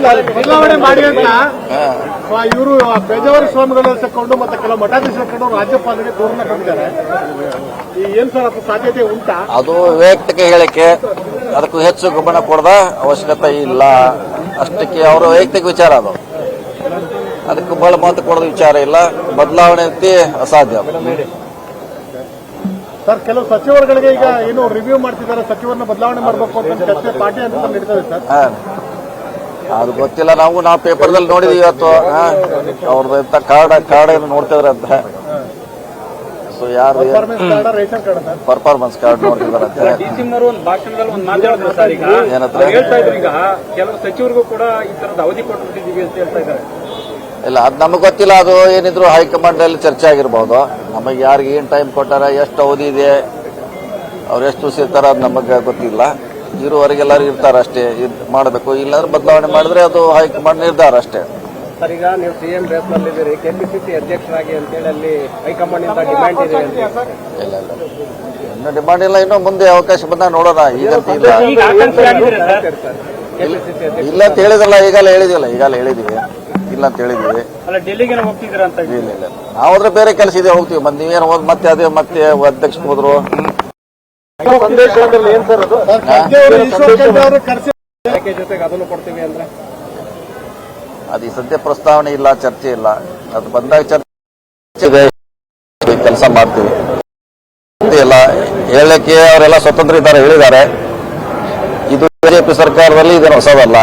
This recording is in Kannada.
ಬದಲಾವಣೆ ಮಾಡಿ ಅಂತ ಇವರು ಪೇಜಾವರ ಸ್ವಾಮಿಗಳ ಸೇರ್ಕೊಂಡು ಮತ್ತೆ ಕೆಲವು ಮಠಾಧೀಶರು ಸೇರ್ಕೊಂಡು ರಾಜ್ಯಪಾಲರಿಗೆ ದೂರನ್ನ ಕೊಟ್ಟಿದ್ದಾರೆ. ಏನ್ ಸರ್ ಅದು ಸಾಧ್ಯತೆ ಉಂಟಾ? ಅದು ವೈಯಕ್ತಿಕ ಹೇಳಿಕೆ, ಅದಕ್ಕೂ ಹೆಚ್ಚು ಗಮನ ಕೊಡದ ಅವಶ್ಯಕತೆ ಇಲ್ಲ. ಅಷ್ಟಕ್ಕೆ ಅವರ ವೈಯಕ್ತಿಕ ವಿಚಾರ ಅದು, ಅದಕ್ಕೆ ಬಹಳ ಮಹತ್ವ ಕೊಡೋದ ವಿಚಾರ ಇಲ್ಲ. ಬದಲಾವಣೆ ಅಂತೆ ಅಸಾಧ್ಯ. ಸರ್, ಕೆಲವು ಸಚಿವರುಗಳಿಗೆ ಈಗ ಏನು ರಿವ್ಯೂ ಮಾಡ್ತಿದ್ದಾರೆ, ಸಚಿವರನ್ನ ಬದಲಾವಣೆ ಮಾಡಬೇಕು ಅಂತ ಚರ್ಚೆ ಪಾರ್ಟಿ ಅಂತ ನಡೀತದೆ ಸರ್. ಅದು ಗೊತ್ತಿಲ್ಲ. ನಾವು ಪೇಪರ್ದಲ್ಲಿ ನೋಡಿದೀವಿ ಇವತ್ತು ಅವ್ರದ್ದು ಕಾರ್ಡ್ ಏನು ನೋಡ್ತಿದ್ರ ಅಂತ. ಸೊ ಯಾರು ಪರ್ಫಾರ್ಮೆನ್ಸ್ ಕಾರ್ಡ್ ನೋಡ್ತಿದಾರಂತೆ. ಏನಂತ ಕೆಲವು ಸಚಿವರಿಗೂ ಕೂಡ ಈ ತರದ ಅವಧಿ ಕೊಟ್ಟಿದ್ದೀವಿ ಅಂತ ಹೇಳ್ತಾ ಇದ್ದಾರೆ. ಇಲ್ಲ, ಅದು ನಮಗೆ ಗೊತ್ತಿಲ್ಲ. ಅದು ಏನಿದ್ರು ಹೈಕಮಾಂಡ್ ಅಲ್ಲಿ ಚರ್ಚೆ ಆಗಿರ್ಬೋದು. ನಮಗೆ ಯಾರಿಗೆ ಏನ್ ಟೈಮ್ ಕೊಟ್ಟಾರ, ಎಷ್ಟು ಅವಧಿ ಇದೆ, ಅವ್ರು ಎಷ್ಟು ದಿವಸ ಇರ್ತಾರ, ಅದು ನಮಗೆ ಗೊತ್ತಿಲ್ಲ. ಇರುವವರೆಗೆಲ್ಲರೂ ಇರ್ತಾರ ಅಷ್ಟೇ. ಮಾಡಬೇಕು, ಇಲ್ಲಾಂದ್ರೆ ಬದಲಾವಣೆ ಮಾಡಿದ್ರೆ ಅದು ಹೈಕಮಾಂಡ್ ನಿರ್ಧಾರ ಅಷ್ಟೇ. ಸರ್, ಈಗ ನೀವು ಸಿಎಂ ಬೇಸ್ನಲ್ಲಿದ್ದೀರಿ, ಕೆಪಿಸಿಸಿ ಅಧ್ಯಕ್ಷರಾಗಿ ಅಂತೇಳಿ ಅಲ್ಲಿ ಹೈಕಮಾಂಡ್ ಇಂದ ಡಿಮ್ಯಾಂಡ್ ಇದೆ. ಇಲ್ಲ, ಇನ್ನು ಡಿಮಾಂಡ್ ಇಲ್ಲ. ಇನ್ನೂ ಮುಂದೆ ಅವಕಾಶ ಬಂದಾಗ ನೋಡೋಣ. ಈಗಂತ ಇಲ್ಲ ಇಲ್ಲ ಅಂತ ಹೇಳಿದ್ರಲ್ಲ, ಈಗಾಗಲೇ ಹೇಳಿದಿಲ್ಲ. ಇಲ್ಲ ಅಂತ ಹೇಳಿದೀವಿ. ಡೆಲ್ಲಿಗೆ ಹೋಗ್ತಿದ್ದೀರಾ ಅಂತ? ಇಲ್ಲ, ನಾವು ಅದ್ರ ಬೇರೆ ಕೆಲಸ ಇದೆ, ಹೋಗ್ತೀವಿ. ನೀವೇನು ಹೋದ್ ಮತ್ತೆ ಅದೇ ಮತ್ತೆ ಅಧ್ಯಕ್ಷ ಹೋದ್ರು. ಜೊತೆಗೆ ಅದನ್ನು ಕೊಡ್ತೀವಿ ಅಂದ್ರೆ ಅದು ಈ ಸದ್ಯ ಪ್ರಸ್ತಾವನೆ ಇಲ್ಲ, ಚರ್ಚೆ ಇಲ್ಲ. ಅದು ಬಂದಾಗ ಚರ್ಚೆ ಕೆಲಸ ಮಾಡ್ತೀವಿ. ಇಲ್ಲ ಹೇಳಕ್ಕೆ ಅವರೆಲ್ಲ ಸ್ವತಂತ್ರ ಇದ್ದಾರೆ, ಹೇಳಿದ್ದಾರೆ. ಇದು ಬಿಜೆಪಿ ಸರ್ಕಾರದಲ್ಲಿ ಇದೇನು ಹೊಸದಲ್ಲ.